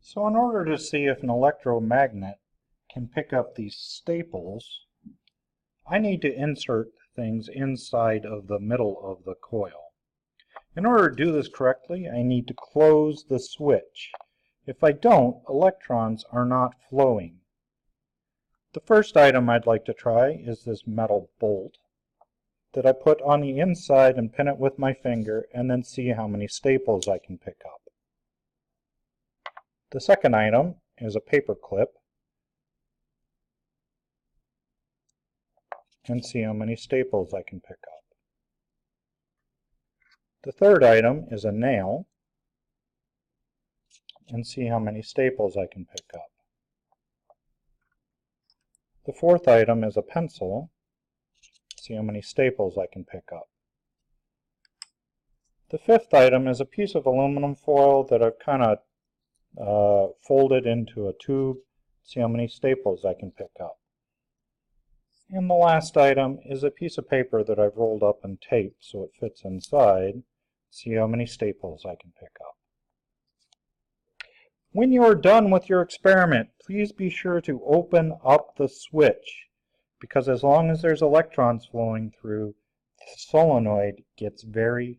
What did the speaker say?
So in order to see if an electromagnet can pick up these staples, I need to insert things inside of the middle of the coil. In order to do this correctly, I need to close the switch. If I don't, electrons are not flowing. The first item I'd like to try is this metal bolt that I put on the inside and pin it with my finger and then see how many staples I can pick up. The second item is a paper clip and see how many staples I can pick up. The third item is a nail and see how many staples I can pick up. The fourth item is a pencil. See how many staples I can pick up. The fifth item is a piece of aluminum foil that I've kind of folded into a tube. See how many staples I can pick up. And the last item is a piece of paper that I've rolled up and taped so it fits inside. See how many staples I can pick up. When you are done with your experiment, please be sure to open up the switch, because as long as there's electrons flowing through, the solenoid gets very